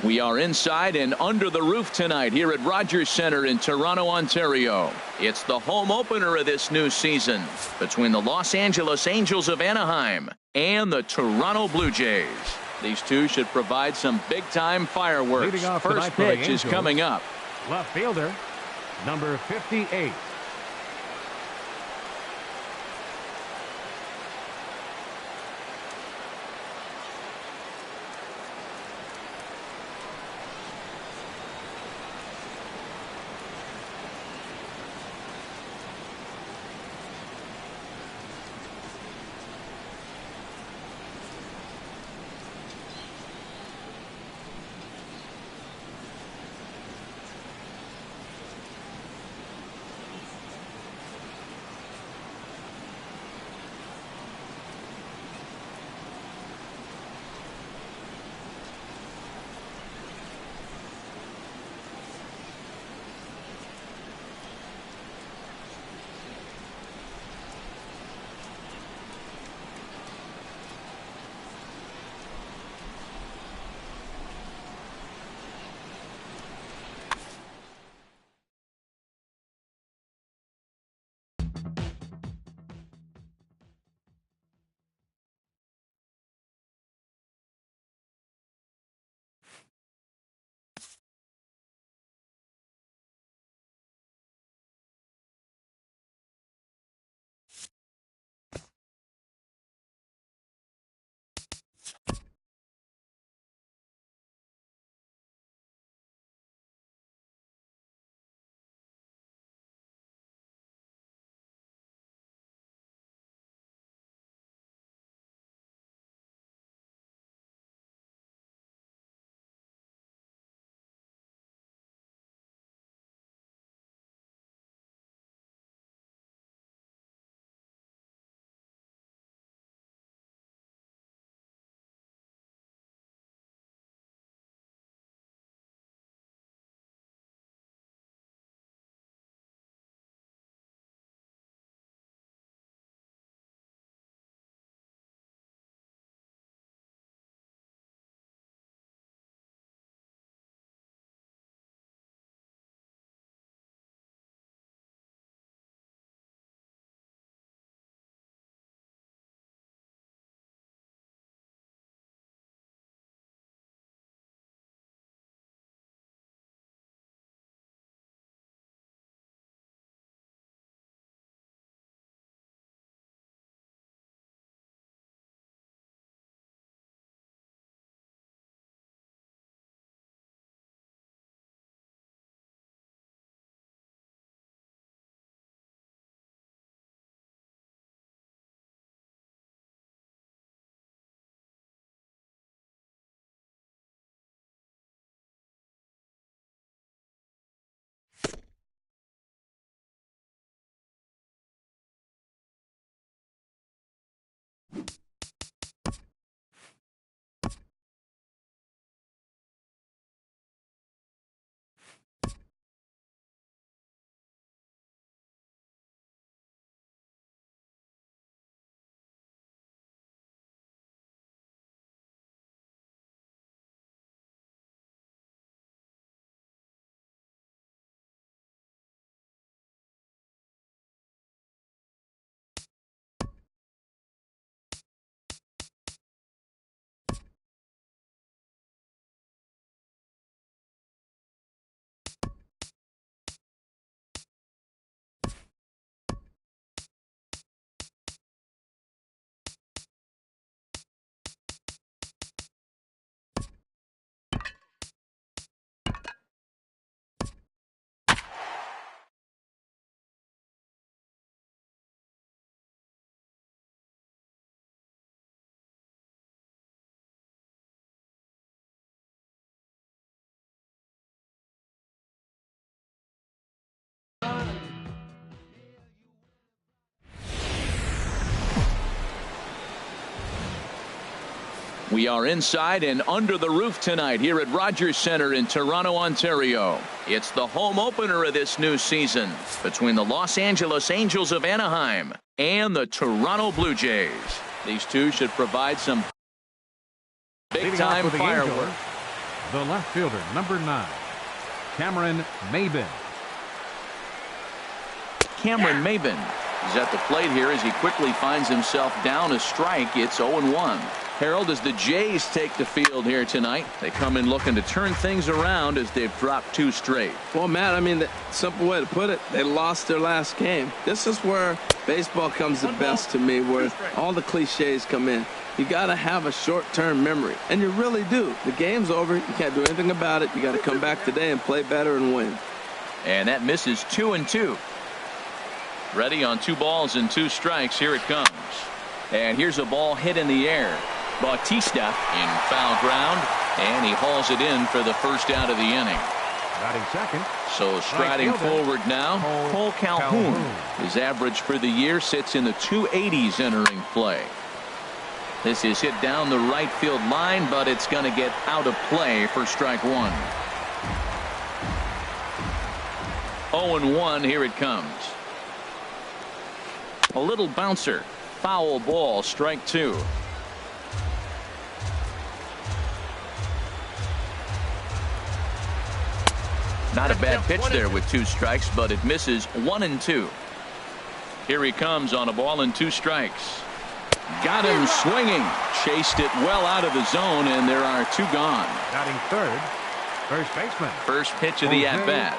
We are inside and under the roof tonight here at Rogers Centre in Toronto, Ontario. It's the home opener of this new season between the Los Angeles Angels of Anaheim and the Toronto Blue Jays. These two should provide some big-time fireworks. First pitch is coming up. Left fielder, number 58. We are inside and under the roof tonight here at Rogers Centre in Toronto, Ontario. It's the home opener of this new season between the Los Angeles Angels of Anaheim and the Toronto Blue Jays. These two should provide some big-time fireworks. The left fielder, number 9, Cameron Maybin. Cameron Maybin is at the plate here as he quickly finds himself down a strike. It's 0-1. Harold, as the Jays take the field here tonight, they come in looking to turn things around as they've dropped 2 straight. Well, Matt, I mean, the simple way to put it, they lost their last game. This is where baseball comes the best to me, where all the cliches come in. You got to have a short-term memory, and you really do. The game's over. You can't do anything about it. You got to come back today and play better and win. And that misses 2-2. Ready on 2 balls and 2 strikes. Here it comes. And here's a ball hit in the air. Bautista in foul ground, and he hauls it in for the first out of the inning. Batting second. So striding forward now, Cole Calhoun. His average for the year sits in the 280s entering play. This is hit down the right field line, but it's going to get out of play for strike 1. 0-1. Here it comes. A little bouncer. Foul ball. Strike 2. Not a bad pitch there with 2 strikes, but it misses 1-2. Here he comes on a ball and 2 strikes. Got him swinging. Chased it well out of the zone, and there are 2 gone. Batting third, first baseman. First pitch of the at-bat.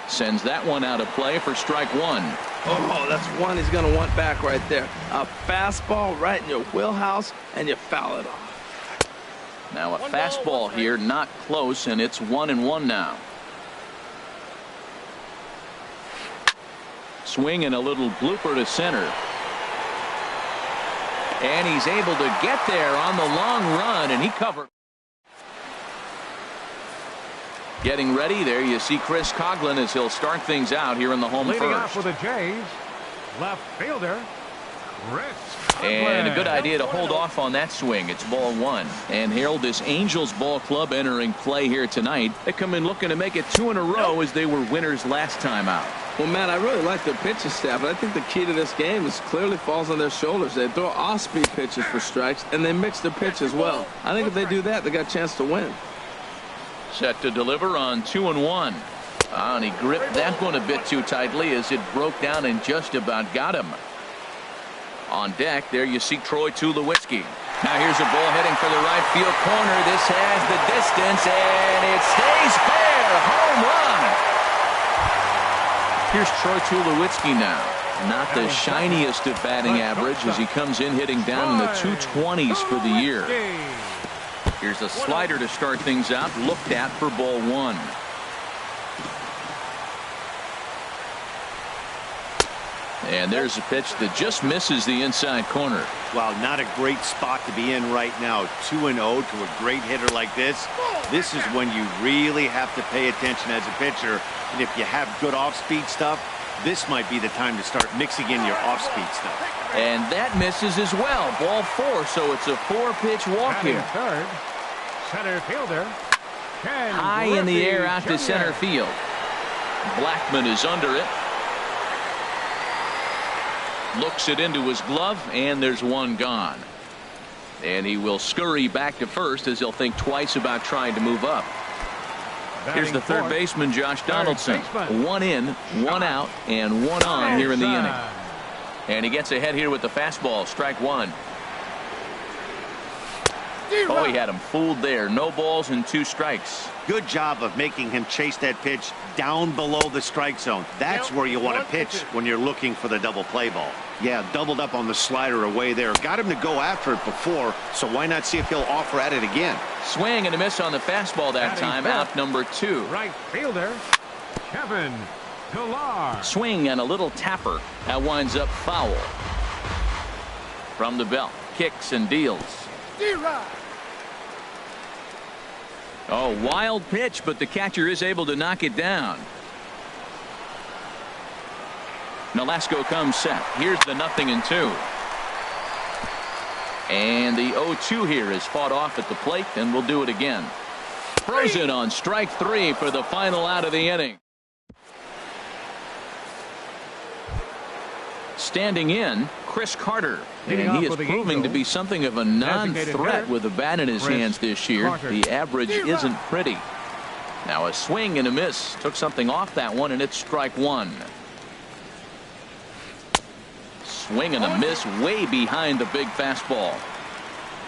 Sends that one out of play for strike 1. Oh, that's one he's going to want back right there. A fastball right in your wheelhouse, and you foul it off. Now a fastball here, not close, and it's 1-1 now. Swing and a little blooper to center. And he's able to get there on the long run, and he covered. Getting ready there, you see Chris Coughlin as he'll start things out here in the home Leading first. off for the Jays, left fielder, Chris Coughlin. And a good idea to hold off on that swing. It's ball 1. And Harold, this Angels ball club entering play here tonight. They come in looking to make it 2 in a row as they were winners last time out. Well, Matt, I really like their pitching staff, but I think the key to this game is clearly falls on their shoulders. They throw off-speed pitches for strikes, and they mix their pitch as well. I think if they do that, they got a chance to win. Set to deliver on 2-1. And he gripped that one a bit too tightly as it broke down and just about got him. On deck, there you see Troy Tulowitzki. Now here's a ball heading for the right field corner. This has the distance, and it stays fair. Home run. Here's Troy Tulowitzki now. Not the shiniest of batting average as he comes in hitting down in the 220s for the year. Here's a slider to start things out, looked at for ball 1. And there's a pitch that just misses the inside corner. Wow, not a great spot to be in right now. 2-0 to a great hitter like this. This is when you really have to pay attention as a pitcher. And if you have good off-speed stuff, this might be the time to start mixing in your off-speed stuff. And that misses as well. Ball 4, so it's a 4-pitch walk here. Third, center fielder, Ken High in the air out to Jr. center field. Blackman is under it. Looks it into his glove, and there's one gone. And he will scurry back to first as he'll think twice about trying to move up. Here's the third baseman, Josh Donaldson. 1 in, 1 out, and 1 on here in the inning. And he gets ahead here with the fastball. Strike 1. Oh, he had him fooled there. No balls and 2 strikes. Good job of making him chase that pitch down below the strike zone. That's where you want to pitch when you're looking for the double play ball. Yeah, doubled up on the slider away there. Got him to go after it before, so why not see if he'll offer at it again? Swing and a miss on the fastball that time. Out number 2. Right fielder, Kevin Pillar. Swing and a little tapper. That winds up foul. From the belt. Kicks and deals. Oh, wild pitch, but the catcher is able to knock it down. Nolasco comes set. Here's the 0-2. And the 0-2 here is fought off at the plate, and we'll do it again. Frozen on strike 3 for the final out of the inning. Standing in, Chris Carter. And he is proving to be something of a non-threat with the bat in his hands this year. The average isn't pretty. Now a swing and a miss. Took something off that one, and it's strike one. Swing and a miss way behind the big fastball.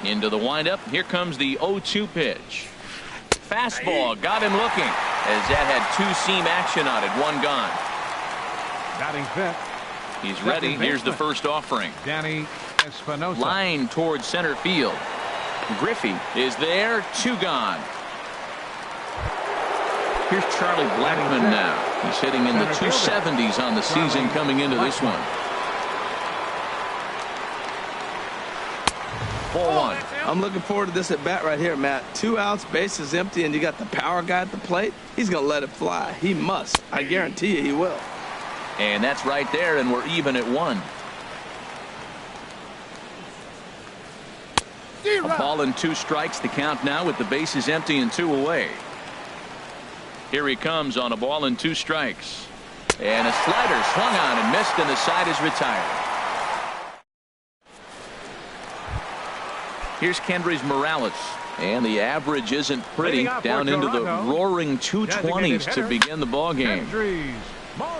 Into the windup. Here comes the 0-2 pitch. Fastball got him looking, as that had two-seam action on it. One gone. Batting fifth. He's ready. Here's the first offering. Danny Espinosa. Line towards center field. Griffey is there. Two gone. Here's Charlie Blackmon now. He's hitting in the 270s on the season coming into this one. Ball one. I'm looking forward to this at bat right here, Matt. 2 outs, bases empty, and you got the power guy at the plate. He's going to let it fly. He must. I guarantee you he will. And that's right there, and we're even at 1. A ball and 2 strikes. The count now with the bases empty and 2 away. Here he comes on a ball and 2 strikes. And a slider swung on and missed, and the side is retired. Here's Kendrys Morales. And the average isn't pretty. Down into the roaring 220s to begin the ball game.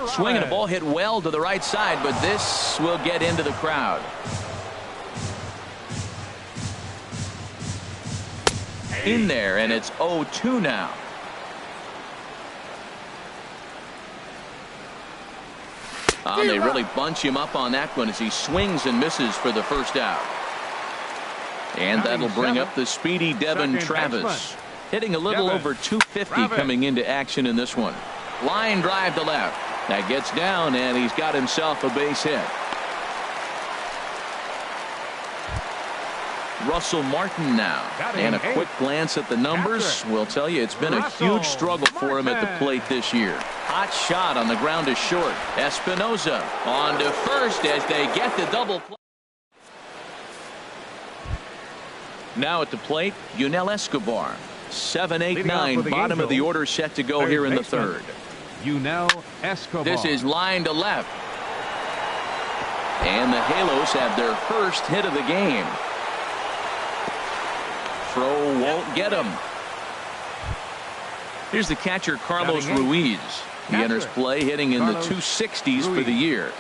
Swinging a ball hit well to the right side, but this will get into the crowd. In there, and it's 0-2 now. They really bunch him up on that one as he swings and misses for the first out. And that'll bring up the speedy Devin Travis. Hitting a little over 250 coming into action in this one. Line drive to left. That gets down, and he's got himself a base hit. Russell Martin now. And a quick glance at the numbers will tell you it's been a huge struggle for him at the plate this year. Hot shot on the ground is short. Espinosa on to first as they get the double play. Now at the plate, Yunel Escobar. 7-8-9, bottom of the order set to go here in the third. Yunel Escobar. This is line to left. And the Halos have their first hit of the game. Throw won't get him. Here's the catcher, Carlos Ruiz. He enters play hitting in the 260s for the year.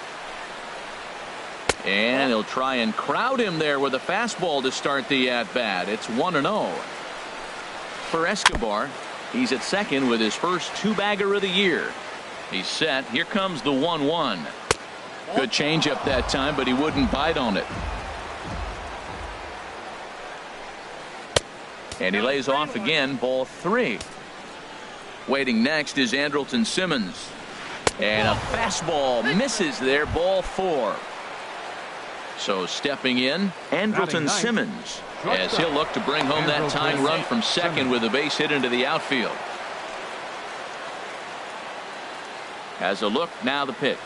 And he'll try and crowd him there with a fastball to start the at-bat. It's 1-0. For Escobar, he's at second with his first 2-bagger of the year. He's set. Here comes the 1-1. Good changeup that time, but he wouldn't bite on it. And he lays off again, ball 3. Waiting next is Andrelton Simmons. And a fastball misses there, ball 4. So stepping in, Andrelton Simmons, as he'll look to bring home that tying run from second with a base hit into the outfield. Has a look, now the pitch.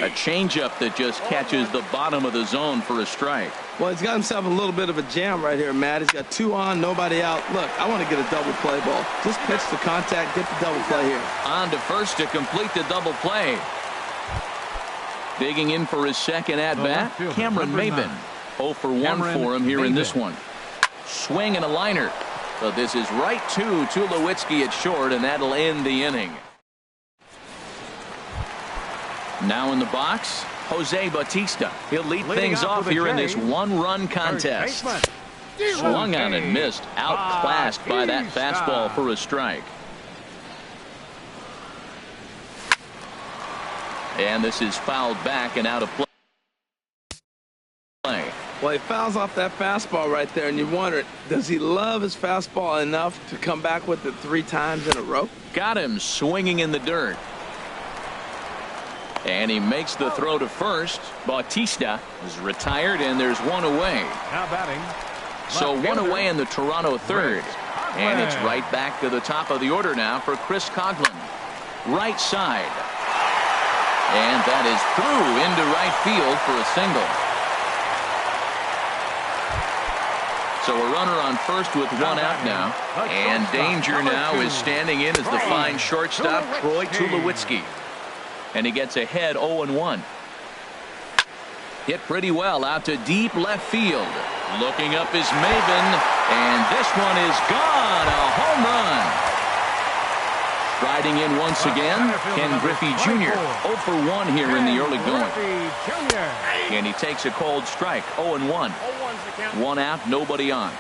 A changeup that just catches the bottom of the zone for a strike. Well, he's got himself a little bit of a jam right here, Matt. He's got 2 on, nobody out. Look, I want to get a double play ball. Just pitch the contact, get the double play here. On to first to complete the double play. Digging in for his second at-bat, Cameron Maybin. 0 for 1 for him here in this one. Swing and a liner. But this is right to Tulowitzki at short, and that'll end the inning. Now in the box, Jose Bautista. He'll lead things off here in this 1-run contest. Swung on and missed. Outclassed by that fastball for a strike. And this is fouled back and out of play. Well, he fouls off that fastball right there, and you wonder, does he love his fastball enough to come back with it 3 times in a row? Got him swinging in the dirt. And he makes the throw to first. Bautista is retired, and there's 1 away. Now batting. So 1 away in the Toronto third. And it's right back to the top of the order now for Chris Coghlan. Right side. And that is through into right field for a single. So a runner on first with 1 out now. And danger now is standing in as the fine shortstop, Troy Tulowitzki. And he gets ahead 0-1. Hit pretty well out to deep left field. Looking up is Maven, and this one is gone. A home run. Riding in once again, Ken Griffey Jr. 0 for 1 here in the early going. And he takes a cold strike, 0-1. 1 out, nobody on.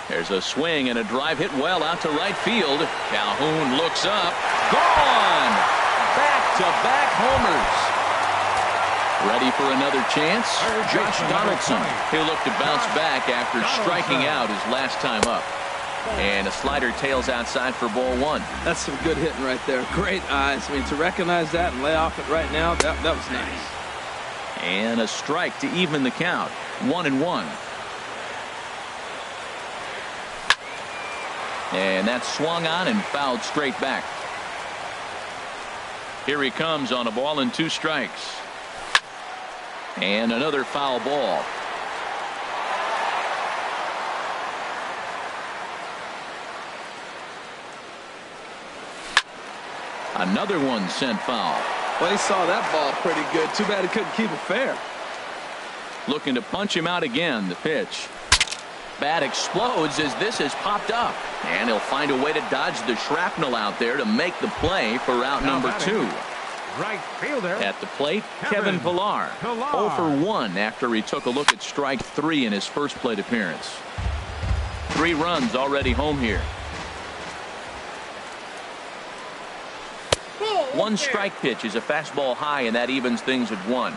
There's a swing and a drive hit well out to right field. Calhoun looks up. Gone! Back-to-back homers. Ready for another chance? Josh Donaldson. He'll look to bounce back after striking out his last time up. And a slider tails outside for ball 1. That's some good hitting right there. Great eyes. I mean, to recognize that and lay off it right now, that was nice. And a strike to even the count. 1-1. And that's swung on and fouled straight back. Here he comes on a ball and 2 strikes. And another foul ball. Another one sent foul. Well, he saw that ball pretty good. Too bad he couldn't keep it fair. Looking to punch him out again. The pitch. Bat explodes as this has popped up. And he'll find a way to dodge the shrapnel out there to make the play for out number 2. Right fielder. At the plate, Kevin Pillar. 0 for 1 after he took a look at strike 3 in his first plate appearance. 3 runs already home here. 1 strike pitch is a fastball high, and that evens things at 1.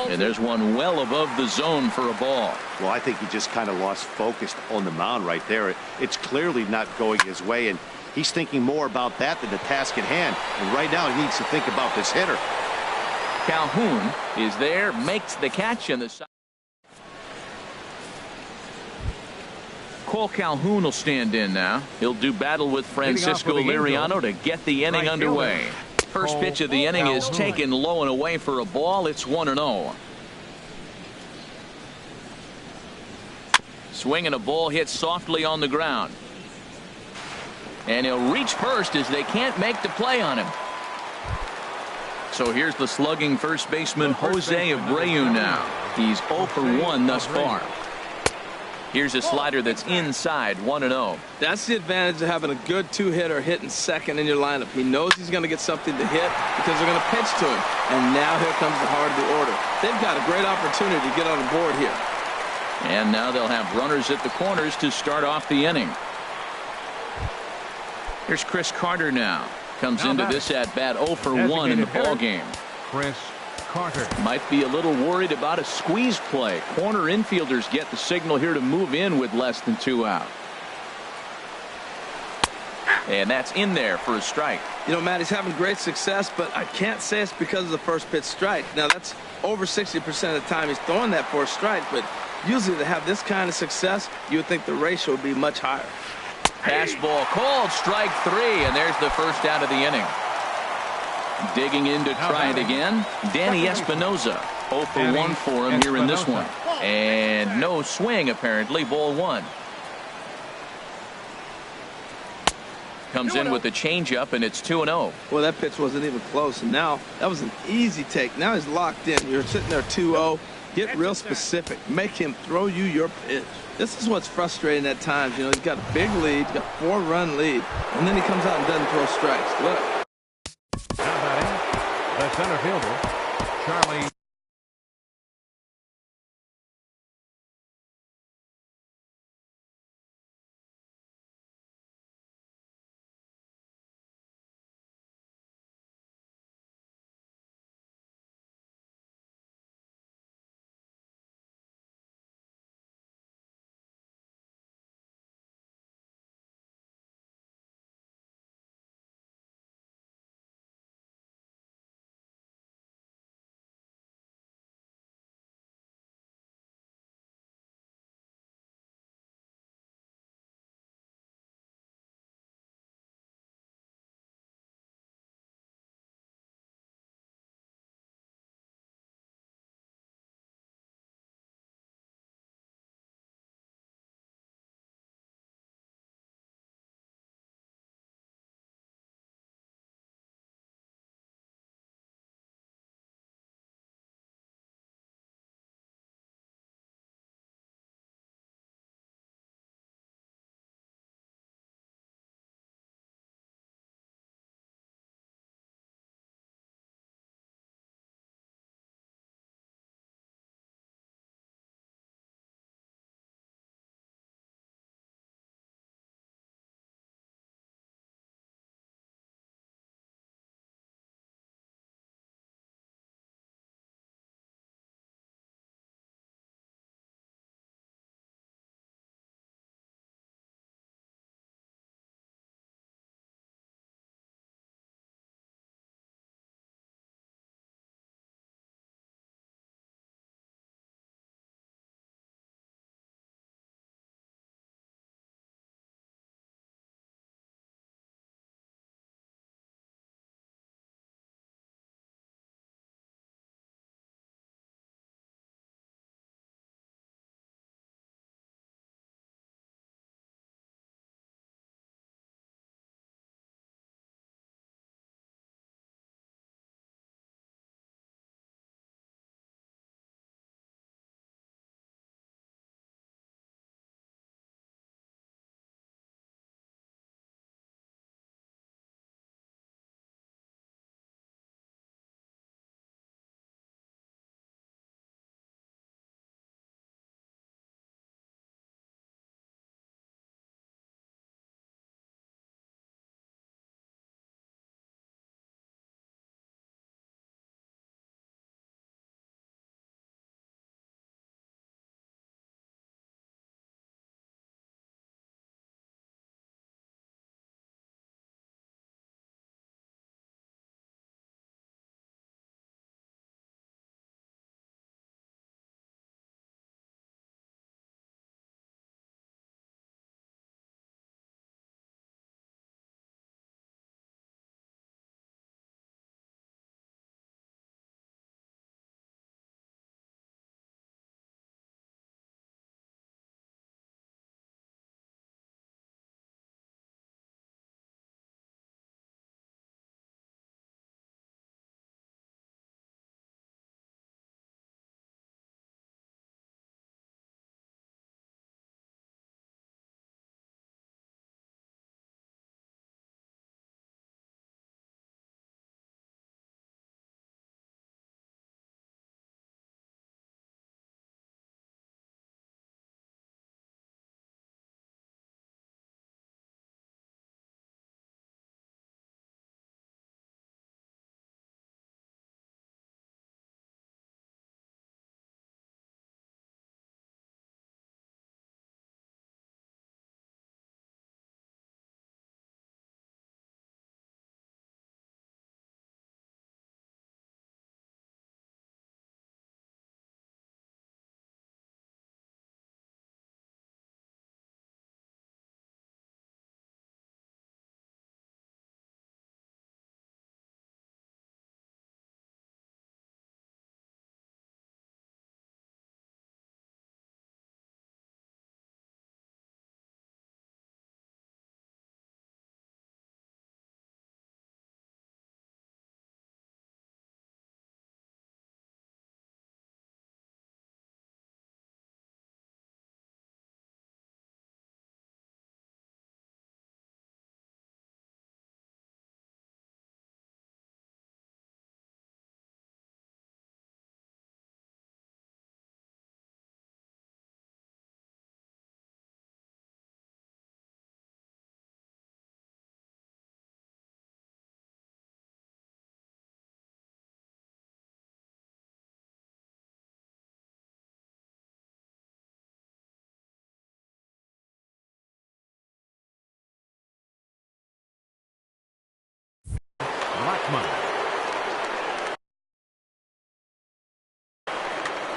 And there's one well above the zone for a ball. Well, I think he just kind of lost focus on the mound right there. It's clearly not going his way, and he's thinking more about that than the task at hand. And right now he needs to think about this hitter. Calhoun is there, makes the catch, and the Cole Calhoun will stand in now. He'll do battle with Francisco Liriano to get the inning underway. First pitch of the inning is taken low and away for a ball. It's 1-0. Swing and a ball hit softly on the ground. And he'll reach first as they can't make the play on him. So here's the slugging first baseman Jose Abreu now. He's 0 for 1 thus far. Here's a slider that's inside, 1-0. That's the advantage of having a good 2-hitter hitting second in your lineup. He knows he's going to get something to hit because they're going to pitch to him. And now here comes the heart of the order. They've got a great opportunity to get on the board here. And now they'll have runners at the corners to start off the inning. Here's Chris Carter now. Comes into this at-bat 0 for 1 in the ballgame. Chris Carter. Might be a little worried about a squeeze play. Corner infielders get the signal here to move in with less than 2 out. And that's in there for a strike. You know, Matt, he's having great success, but I can't say it's because of the first pitch strike. Now, that's over 60% of the time he's throwing that for a strike, but usually to have this kind of success, you would think the ratio would be much higher. Fastball called, strike 3, and there's the first out of the inning. Digging in to try it again, Danny Espinoza. 0 for 1 for him here in this one. And no swing, apparently, ball 1. Comes in with the changeup, and it's 2-0. Well, that pitch wasn't even close, and now that was an easy take. Now he's locked in. You're sitting there 2-0. Get real specific. Make him throw you your pitch. This is what's frustrating at times. You know, he's got a big lead, got a 4-run lead, and then he comes out and doesn't throw strikes. Look. Now batting, the center fielder, Charlie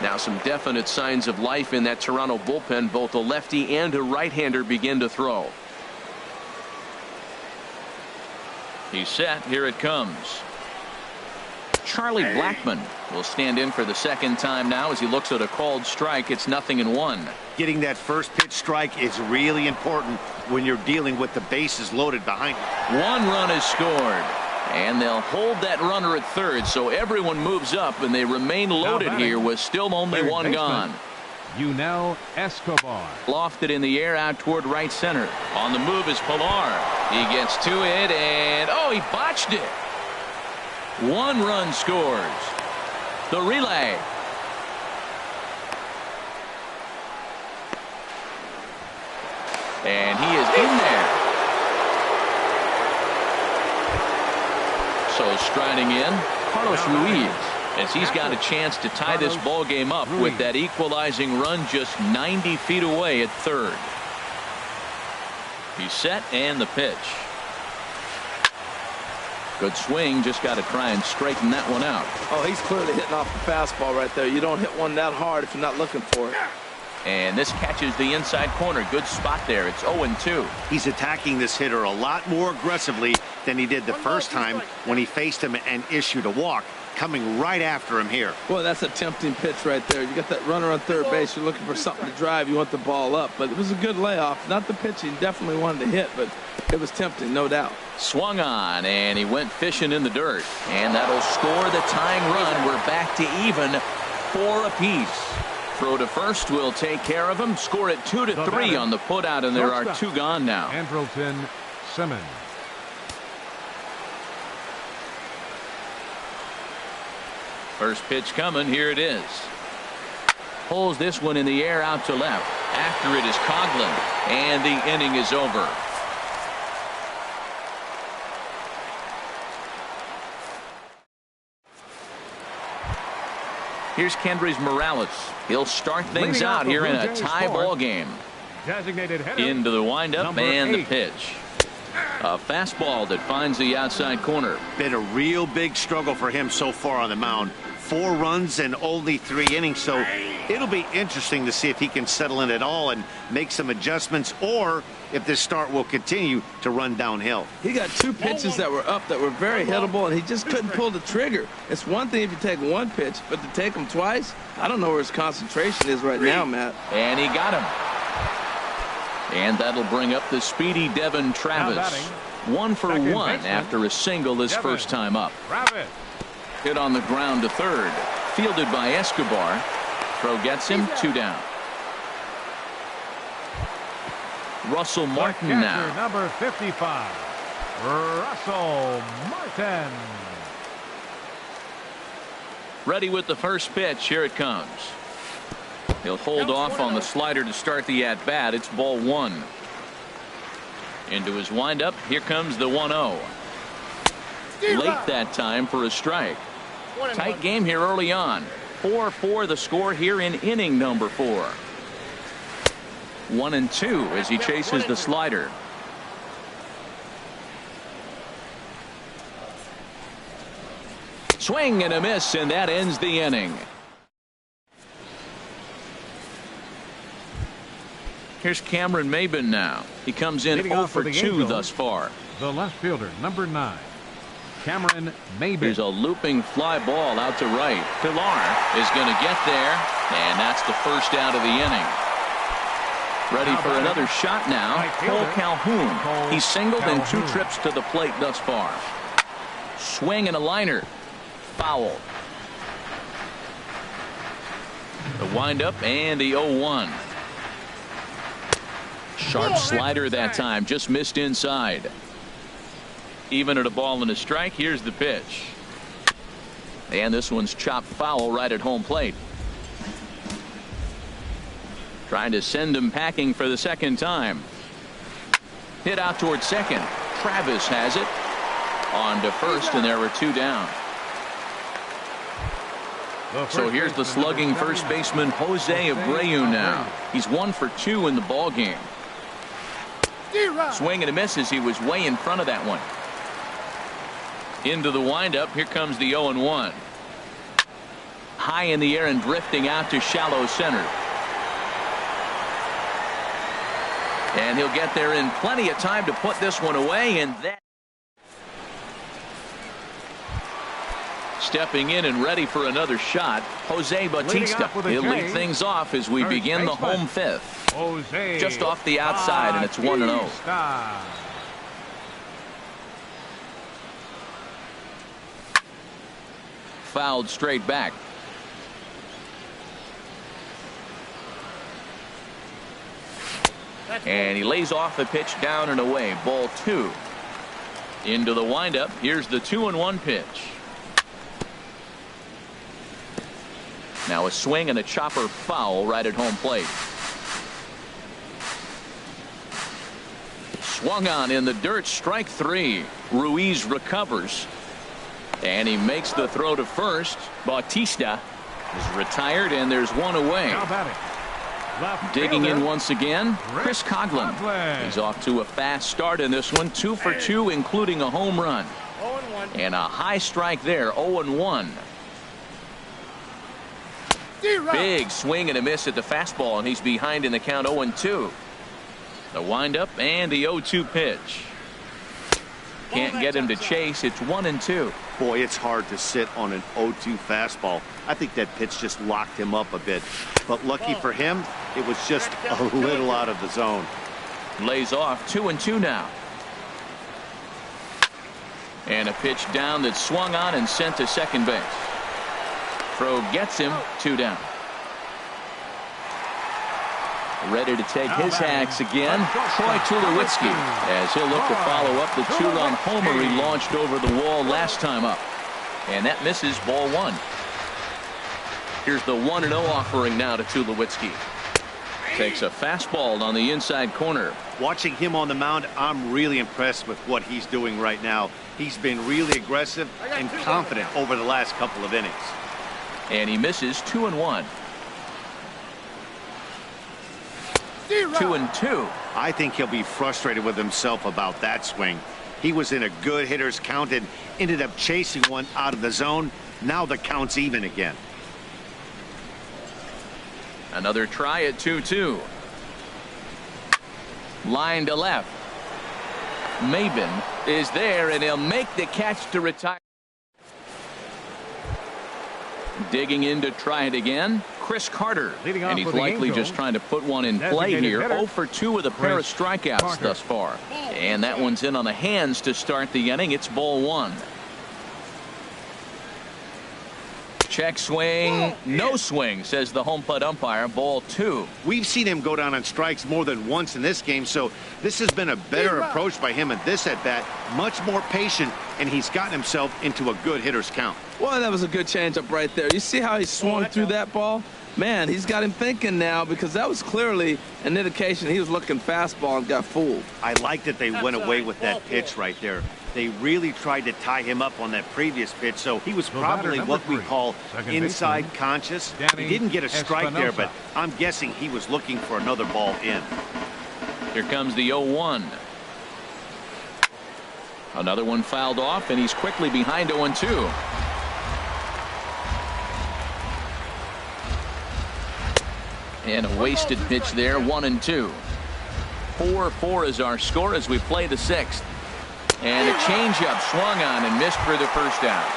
Now some definite signs of life in that Toronto bullpen. Both a lefty and a right-hander begin to throw. He's set. Here it comes. Charlie Blackmon will stand in for the second time now as he looks at a called strike. It's 0-1. Getting that first pitch strike is really important when you're dealing with the bases loaded behind you. One run is scored, and they'll hold that runner at third, so everyone moves up and they remain loaded here with still only one gone. Yunel Escobar. Lofted in the air out toward right center. On the move is Pilar. He gets to it, and oh, he botched it. One run scores. The relay. And he is in there. So striding in, Carlos Ruiz, as he's got a chance to tie this ball game up with that equalizing run just 90 feet away at third. He's set, and the pitch. Good swing, just got to try and straighten that one out. Oh, he's clearly hitting off the fastball right there. You don't hit one that hard if you're not looking for it. And this catches the inside corner. Good spot there. It's 0-2. He's attacking this hitter a lot more aggressively than he did the first time when he faced him and issued a walk. Coming right after him here. Well, that's a tempting pitch right there. You got that runner on third base. You're looking for something to drive. You want the ball up. But it was a good layoff. Not the pitch he definitely wanted to hit, but it was tempting, no doubt. Swung on, and he went fishing in the dirt. And that'll score the tying run. We're back to even, 4 apiece. Throw to first will take care of him. Score it 2-3 on the putout, and there are 2 gone now. Andrelton Simmons. First pitch coming. Here it is. Pulls this one in the air out to left. After it is Coghlan, and the inning is over. Here's Kendrys Morales. He'll start things out here in a tie ball game. Designated hitter, into the windup and 8. the pitch. A fastball that finds the outside corner. Been a real big struggle for him so far on the mound. 4 runs and only 3 innings, so it'll be interesting to see if he can settle in at all and make some adjustments, or if this start will continue to run downhill. He got 2 pitches that were up that were very hittable, and he just couldn't pull the trigger. It's one thing if you take 1 pitch, but to take him twice, I don't know where his concentration is right now, Matt. And he got him. And that'll bring up the speedy Devin Travis. 1 for 1 after a single his first time up. Travis. Hit on the ground to third. Fielded by Escobar. Throw gets him, 2 down. Russell Martin now. Number 55. Russell Martin. Ready with the first pitch. Here it comes. He'll hold off on the slider to start the at-bat. It's ball 1. Into his windup. Here comes the 1-0. Late that time for a strike. Tight game here early on. 4-4 the score here in inning number 4. 1-2 as he chases the slider. Swing and a miss, and that ends the inning. Here's Cameron Maybin now. He comes in 0 for 2 thus far. The left fielder, number 9. Cameron Maybin. Here's a looping fly ball out to right. Pilar is going to get there, and that's the first out of the inning. Ready for another shot now. Cole Calhoun. He's singled in 2 trips to the plate thus far. Swing and a liner. Foul. The windup and the 0-1. Sharp slider that time, just missed inside. Even at a ball and a strike. Here's the pitch. And this one's chopped foul right at home plate. Trying to send him packing for the second time. Hit out toward second. Travis has it. On to first, and there were 2 down. So here's the slugging first baseman Jose Abreu now. He's 1 for 2 in the ball game. Swing and a miss as he was way in front of that one. Into the windup. Here comes the 0-1. high in the air and drifting out to shallow center. And he'll get there in plenty of time to put this one away. And that stepping in and ready for another shot, Jose Bautista. He'll lead things off as we begin the home fifth. Just off the outside, and it's 1-0. Fouled straight back. And he lays off the pitch down and away. Ball 2. Into the windup. Here's the 2-1 pitch. Now a swing and a chopper foul right at home plate. Swung on in the dirt. Strike 3. Ruiz recovers. And he makes the throw to first. Bautista is retired, and there's one away. Digging in once again, Chris Coghlan. He's off to a fast start in this one. 2 for 2, including a home run. And a high strike there, 0-1. Big swing and a miss at the fastball, and he's behind in the count 0-2. The windup and the 0-2 pitch. Can't get him to chase. It's 1-2. Boy, it's hard to sit on an 0-2 fastball. I think that pitch just locked him up a bit. But lucky for him, it was just a little out of the zone. Lays off. 2-2 now. And a pitch down that swung on and sent to second base. Throw gets him. 2 down. Ready to take his hacks again, Troy Tulowitzki, as he'll look to follow up the 2-run homer he launched over the wall last time up. And that misses. Ball 1. Here's the 1-0 offering now to Tulowitzki. Takes a fastball on the inside corner. Watching him on the mound, I'm really impressed with what he's doing right now. He's been really aggressive and confident over the last couple of innings. And he misses. 2-1. 2-2. I think he'll be frustrated with himself about that swing. He was in a good hitter's count and ended up chasing one out of the zone. Now the count's even again. Another try at 2-2. Line to left. Maben is there, and he'll make the catch to retire. Digging in to try it again, Chris Carter. And he's likely just trying to put one in play here. 0 for 2 with a pair of strikeouts thus far. And that one's in on the hands to start the inning. It's ball 1. Check swing. No swing, says the home plate umpire. Ball 2. We've seen him go down on strikes more than once in this game, so this has been a better approach by him at this at-bat. Much more patient, and he's gotten himself into a good hitter's count. Well, that was a good changeup right there. You see how he swung through that ball? Man, he's got him thinking now, because that was clearly an indication he was looking fastball and got fooled. I like that they went away with that pitch right there. They really tried to tie him up on that previous pitch, so he was probably what we call inside conscious. He didn't get a strike there, but I'm guessing he was looking for another ball in. Here comes the 0-1. Another one fouled off, and he's quickly behind 0-2. And a wasted pitch there. 1-2. 4-4 is our score as we play the 6th. And a changeup swung on and missed for the first out.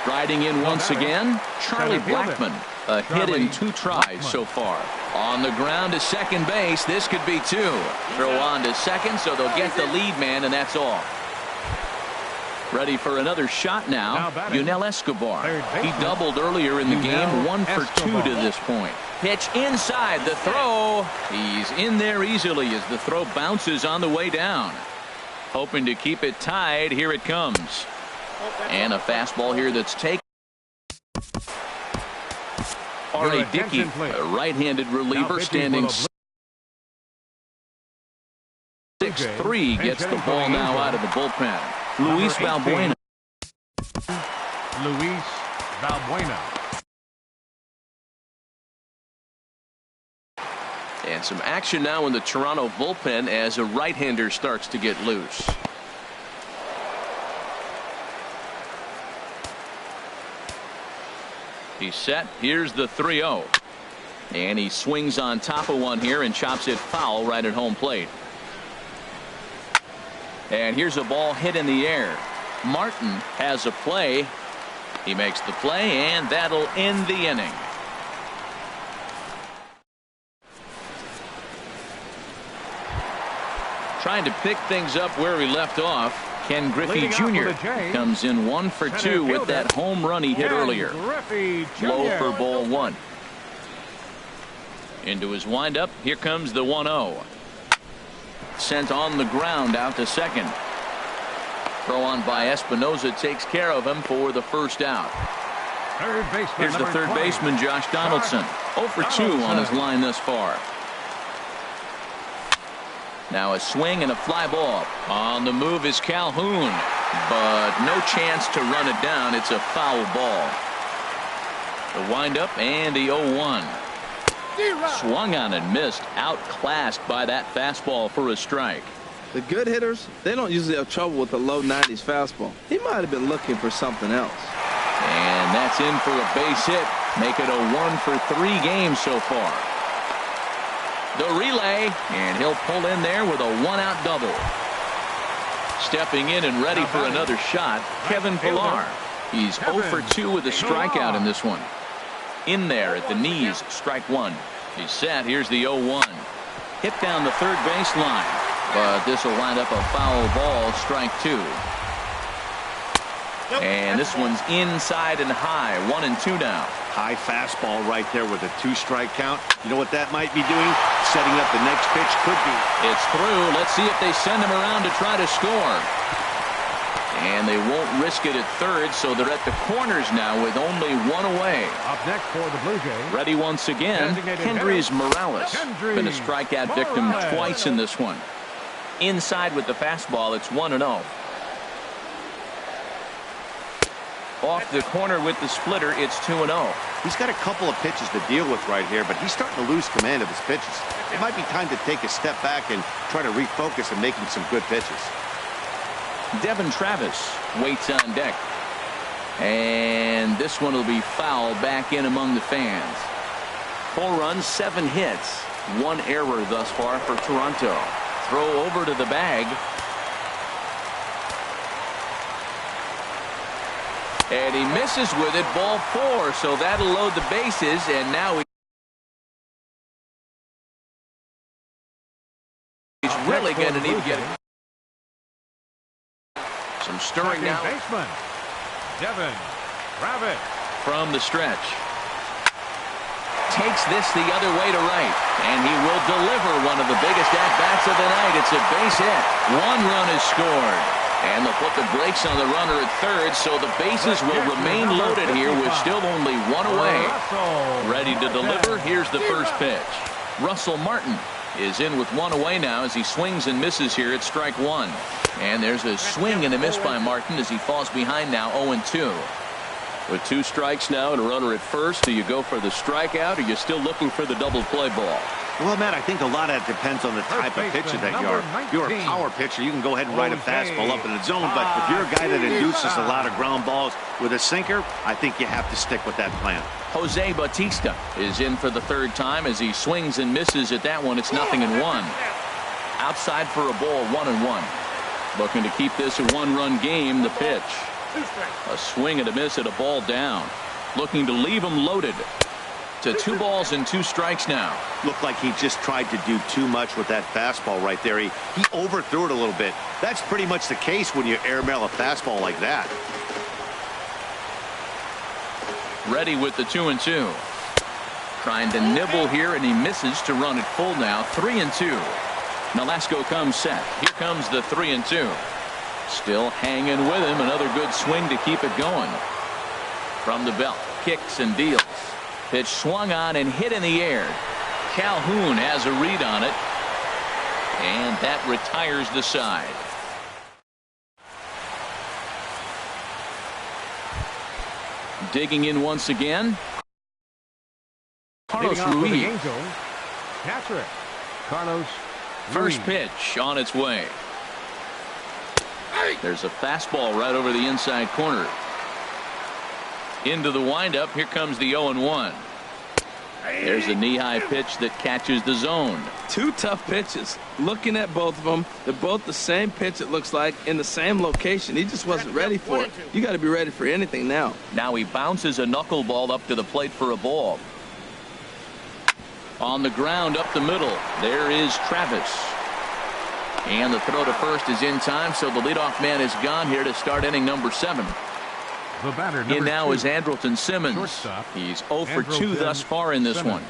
Striding in once again, Charlie Blackmon. A hit in 2 tries so far. On the ground to second base. This could be 2. Throw on to second, so they'll get the lead man, and that's all. Ready for another shot now. Yunel Escobar. He doubled earlier in the game. 1 for 2 to this point. Pitch inside. The throw. He's in there easily as the throw bounces on the way down. Hoping to keep it tied. Here it comes. And a fastball here that's taken. R.A. Dickey, a right-handed reliever, standing 6-3, gets the ball now out of the bullpen. Luis Valbuena. Luis Valbuena. And some action now in the Toronto bullpen as a right-hander starts to get loose. He's set. Here's the 3-0. And he swings on top of one here and chops it foul right at home plate. And here's a ball hit in the air. Martin has a play. He makes the play, and that'll end the inning. Trying to pick things up where he left off. Ken Griffey Jr. comes in 1 for 2 with that home run he hit earlier. Low for ball 1. Into his windup. Here comes the 1-0. Sent on the ground out to second. Throw on by Espinoza takes care of him for the first out. Here's the third baseman, Josh Donaldson. 0 for 2 on his line thus far. Now a swing and a fly ball. On the move is Calhoun, but no chance to run it down. It's a foul ball. The windup and the 0-1. Swung on and missed. Outclassed by that fastball for a strike. The good hitters, they don't usually have trouble with the low 90s fastball. He might have been looking for something else. And that's in for a base hit. Make it a 1 for 3 games so far. The relay, and he'll pull in there with a 1-out double. Stepping in and ready for another shot, Kevin Pillar. He's 0 for 2 with a strikeout in this one. In there at the knees, strike 1. He's set. Here's the 0-1. Hit down the third baseline, but this will wind up a foul ball, strike 2. And this one's inside and high, 1-2 now. High fastball right there with a 2-strike count. You know what that might be doing? Setting up the next pitch. Could be. It's through. Let's see if they send him around to try to score. And they won't risk it at third, so they're at the corners now with only 1 away. Up next for the Blue Jays. Ready once again, Kendrys Morales. Been a strikeout victim twice in this one. Inside with the fastball, it's 1-0. Off the corner with the splitter, it's 2-0. He's got a couple of pitches to deal with right here, but he's starting to lose command of his pitches. It might be time to take a step back and try to refocus and making some good pitches. Devin Travis waits on deck. And this one will be foul back in among the fans. 4 runs, 7 hits. 1 error thus far for Toronto. Throw over to the bag. And he misses with it, ball 4, so that'll load the bases, and now he's really going to need to get some stirring now. Devin Travis from the stretch. Takes this the other way to right, and he will deliver one of the biggest at-bats of the night. It's a base hit. 1 run is scored. And they'll put the brakes on the runner at third, so the bases will remain loaded here with still only 1 away. Ready to deliver. Here's the first pitch. Russell Martin is in with 1 away now as he swings and misses here at strike 1. And there's a swing and a miss by Martin as he falls behind now 0-2. With 2 strikes now and a runner at first, do you go for the strikeout or are you still looking for the double play ball? Well, Matt, I think a lot of that depends on the type of pitcher that you are. If you're a power pitcher, you can go ahead and ride a fastball up in the zone. But if you're a guy that induces a lot of ground balls with a sinker, I think you have to stick with that plan. Jose Bautista is in for the 3rd time as he swings and misses at that one. It's 0-1. Outside for a ball, 1-1. Looking to keep this a 1-run game. The pitch. A swing and a miss at a ball down. Looking to leave him loaded. To 2 balls and 2 strikes now. Looked like he just tried to do too much with that fastball right there. He overthrew it a little bit. That's pretty much the case when you airmail a fastball like that. Ready with the 2-2. Trying to nibble here, and he misses to run it full now. 3-2. Nolasco comes set. Here comes the 3-2. Still hanging with him. Another good swing to keep it going. From the belt. Kicks and deals. Pitch swung on and hit in the air. Calhoun has a read on it. And that retires the side. Digging in once again. Carlos Ruiz. First pitch on its way. There's a fastball right over the inside corner. Into the windup. Here comes the 0-1. There's a knee-high pitch that catches the zone. Two tough pitches. Looking at both of them, they're both the same pitch, it looks like, in the same location. He just wasn't ready for it. You got to be ready for anything now. Now he bounces a knuckleball up to the plate for a ball. On the ground up the middle, there is Travis. And the throw to first is in time, so the leadoff man is gone here to start inning number 7. The batter, In now 2, is Andrelton Simmons. shortstop, He's 0 for 2 Andrelton thus far in this Simmons. one.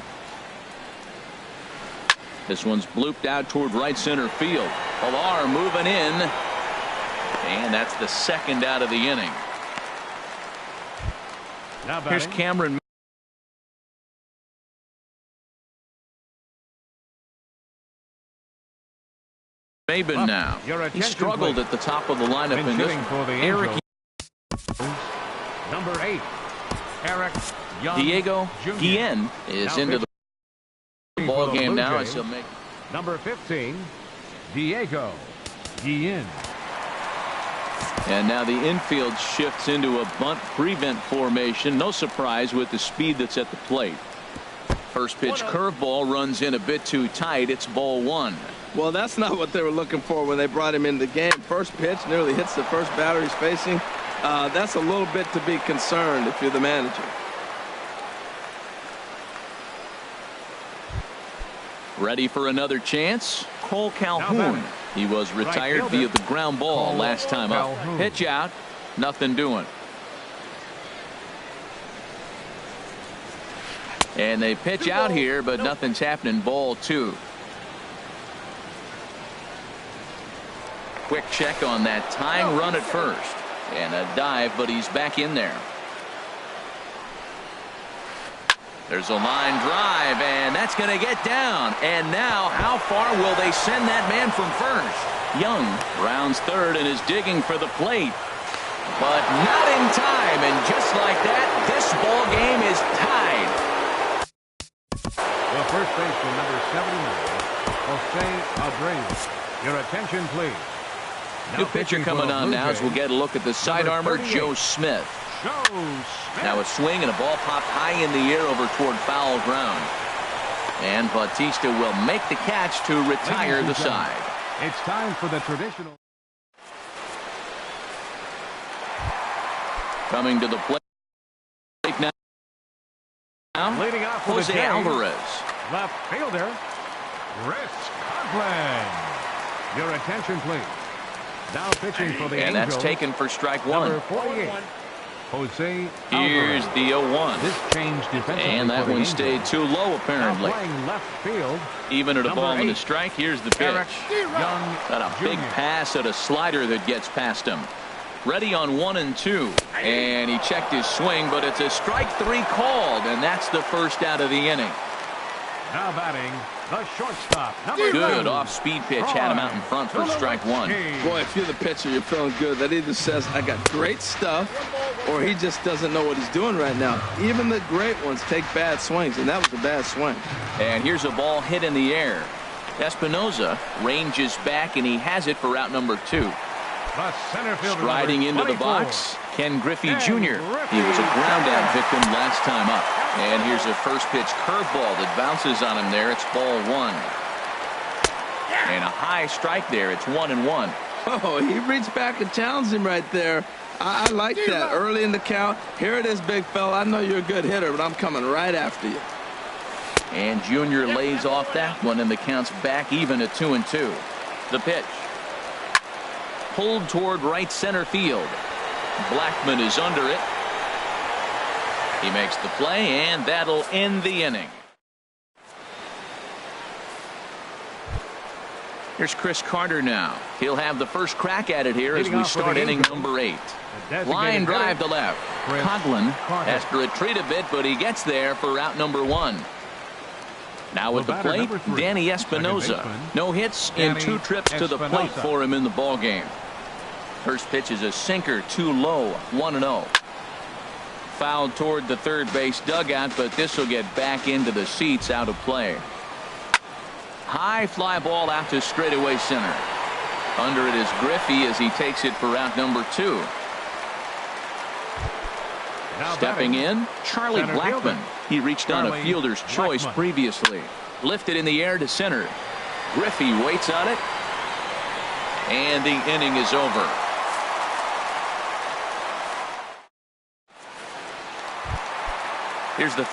This one's blooped out toward right center field. Pilar moving in. And that's the second out of the inning. Now Here's batting, Cameron Maben now. Your He attention, struggled please. at the top of the lineup Bench in this hitting for the one. Eric Angels. Number 8, Eric Young Diego Jr. Guillen is Now into the pitching ball for the game Blue now Jays. as he'll make. Number 15, Diego Guillen. And now the infield shifts into a bunt prevent formation. No surprise with the speed that's at the plate. First pitch curveball runs in a bit too tight. It's ball 1. Well, that's not what they were looking for when they brought him into the game. First pitch nearly hits the first batter he's facing. That's a little bit to be concerned if you're the manager. Ready for another chance? Cole Now Calhoun. batting. He was retired Right via fielder. the ground ball Cole last time up. Calhoun. Pitch out. Nothing doing. And they pitch out here, but nothing's happening. Ball 2. Quick check on that tying run at first. And a dive, but he's back in there. There's a line drive, and that's going to get down. And now, how far will they send that man from first? Young rounds third and is digging for the plate. But not in time, and just like that, this ball game is tied. The first baseman, number 79, Jose Abreu. Your attention, please. Now New pitcher pitching for coming the on Blue now as we'll Jays, get a look at the sidearmer, 38. Joe Smith. Joe Smith. Now a swing and a ball popped high in the air over toward foul ground. And Bautista will make the catch to retire the Ladies and gentlemen, side. It's time for the traditional. Coming to the plate now. Leading off for the Jose Jays, Alvarez. left fielder, Chris Conklin. Your attention, please. Now pitching for the And Angels, that's taken for strike number 1. 48, Jose Here's Alvarez. the 0-1. This change defensively And that for the one Angels. stayed too low Now apparently. playing left field, Even at a number ball and a 8, strike. Here's the Eric pitch. Young Got a big Jr. pass at a slider that gets past him. Ready on 1 and 2. And he checked his swing, but it's a strike 3 called, and that's the first out of the inning. Now batting, the shortstop, number Good 2, off-speed pitch had him out in front for strike 1. Boy, if you're the pitcher, you're feeling good. That either says, I got great stuff, or he just doesn't know what he's doing right now. Even the great ones take bad swings, and that was a bad swing. And here's a ball hit in the air. Espinoza ranges back, and he has it for out number 2. The center fielder, Striding number into the 24. box, Ken Griffey Ken Jr. Griffey. He was a ground-out victim last time up. And here's a first-pitch curveball that bounces on him there. It's ball 1. And a high strike there. It's 1-1. Oh, he reached back and challenged him right there. I like that early in the count. Here it is, big fella. I know you're a good hitter, but I'm coming right after you. And Jr. lays off that one, and the count's back even at 2-2. The pitch. Pulled toward right center field. Blackman is under it. He makes the play, and that'll end the inning. Here's Chris Carter now. He'll have the first crack at it here as Leading we off for start the inning Angels, number 8. the designated Line drive to hitter, left. Chris Conklin Carter. has to retreat a bit, but he gets there for out number 1. Now with The the batter, plate, number 3, Danny second Espinoza. baseman, No hits in Danny 2 trips to the plate Espinoza. for him in the ball game. First pitch is a sinker, too low, 1-0. Fouled toward the third base dugout, but this will get back into the seats, out of play. High fly ball out to straightaway center. Under it is Griffey as he takes it for out number 2. Stepping in, Charlie Blackmon. He reached on a fielder's choice previously. Lifted in the air to center. Griffey waits on it. And the inning is over. Here's the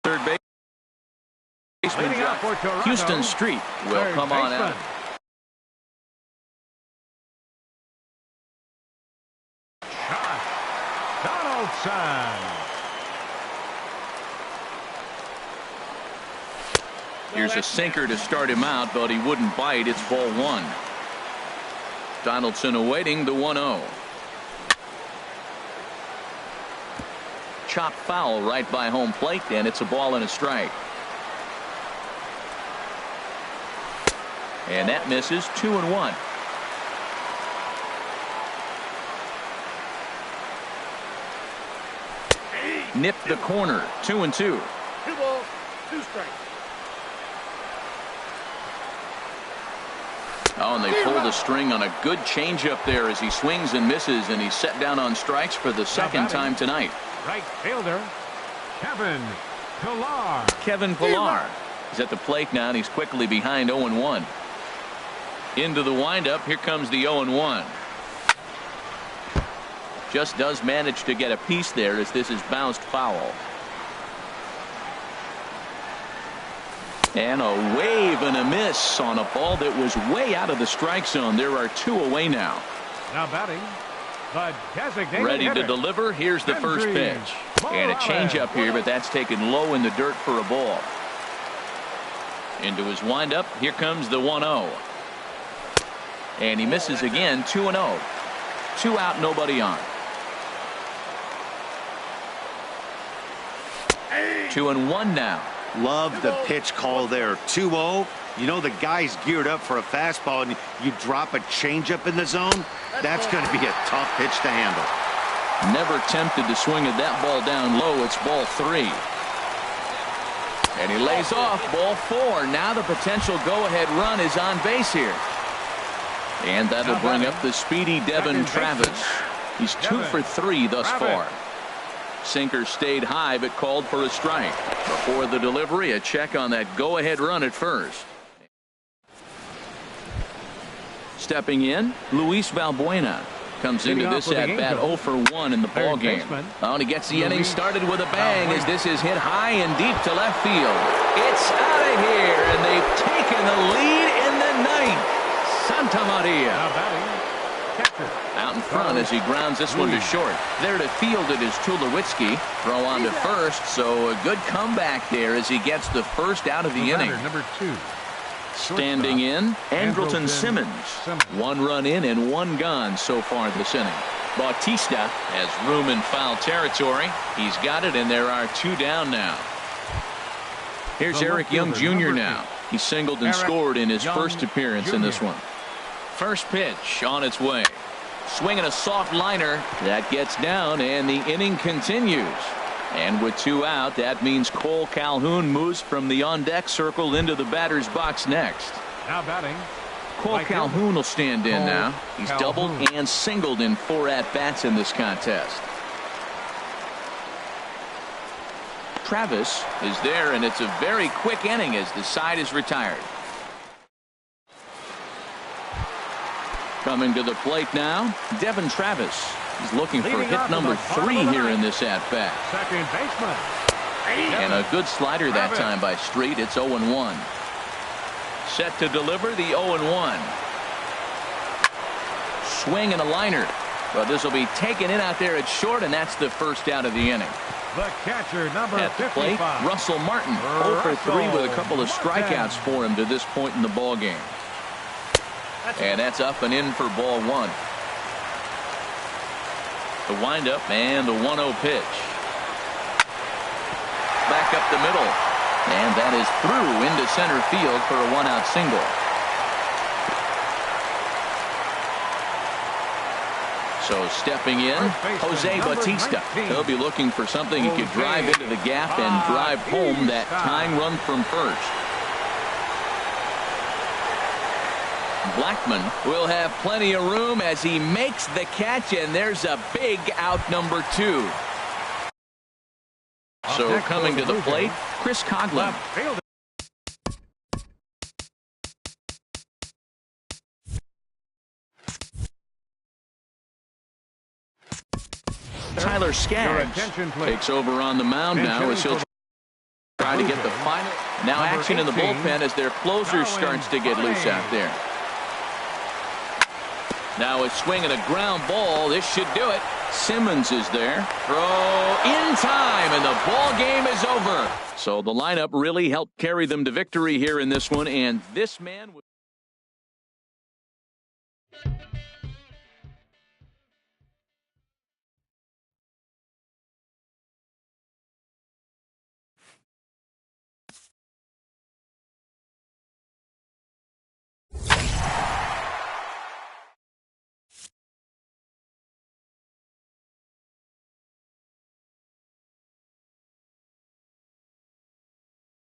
third baseman. Houston Street will come on out. Here's a sinker to start him out, but he wouldn't bite. It's ball one. Donaldson awaiting the 1-0. Chop foul right by home plate, and it's a ball and a strike. And that misses. 2-1. Nipped the corner. 2-2. 2 balls, 2 strikes. Oh, and they pulled the string on a good changeup there as he swings and misses, and he's set down on strikes for the second time tonight. Right fielder, Kevin Pillar. Kevin Pillar is at the plate now, and he's quickly behind 0-1. Into the windup. Here comes the 0-1. Just does manage to get a piece there as this is bounced foul. And a wave and a miss on a ball that was way out of the strike zone. There are 2 away now. Now batting, the designated ready hitter. To deliver. Here's the first pitch. And a changeup here, but that's taken low in the dirt for a ball. Into his windup. Here comes the 1-0. And he misses again. 2-0. 2 out, nobody on. 2-1 now. Love the pitch call there. 2-0. You know the guy's geared up for a fastball, and you drop a changeup in the zone. That's going to be a tough pitch to handle. Never tempted to swing at that ball down low. It's ball 3. And he lays off. Ball 4. Now the potential go-ahead run is on base here. And that'll bring up the speedy Devin Travis. He's 2 for 3 thus far. Sinker stayed high but called for a strike. Before the delivery, a check on that go-ahead run at first. Stepping in, Luis Valbuena comes into this at-bat 0 for 1 in the ball game. Oh, and he gets the inning started with a bang as this is hit high and deep to left field. It's out of here, and they've taken the lead in the ninth. Santa Maria out in front as he grounds this one to short. There to field it is Tulowitzki. Throw on to first, so a good comeback there as he gets the first out of the inning. Number 2. Standing in, Andrelton Simmons. 1 run in and 1 gone so far this inning. Bautista has room in foul territory. He's got it, and there are 2 down now. Here's Eric Young Jr. now. He singled and scored in his first appearance in this one. First pitch on its way. Swinging a soft liner. That gets down, and the inning continues. And with 2 out, that means Cole Calhoun moves from the on-deck circle into the batter's box next. Now batting, Cole Calhoun will stand in now. He's doubled and singled in 4 at-bats in this contest. Travis is there, and it's a very quick inning as the side is retired. Coming to the plate now, Devin Travis. He's looking for hit number 3 here in this at-bat. Second baseman. And a good slider that time by Street. It's 0-1. Set to deliver the 0-1. Swing and a liner. But this will be taken in out there at short, and that's the first out of the inning. The catcher, number at the 55. plate, Russell Martin. 0 for 3 with a couple of strikeouts for him to this point in the ball game. And that's up and in for ball 1. The windup and the 1-0 pitch. Back up the middle. And that is through into center field for a 1-out single. So stepping in, Jose Bautista. He'll be looking for something he could drive into the gap and drive home that tying run from first. Blackmon will have plenty of room as he makes the catch, and there's a big out number 2. So next coming for to the the Blue plate, Jays, Chris Coughlin. left fielder. Tyler Your Skaggs attention, please. takes over on the mound Bench now hitting as he'll for try to Blue get the Jays, final. Now number action in the 18, bullpen as their closer starts to get loose out there. Now a swing and a ground ball. This should do it. Simmons is there. Throw in time, and the ball game is over. So the lineup really helped carry them to victory here in this one, and this man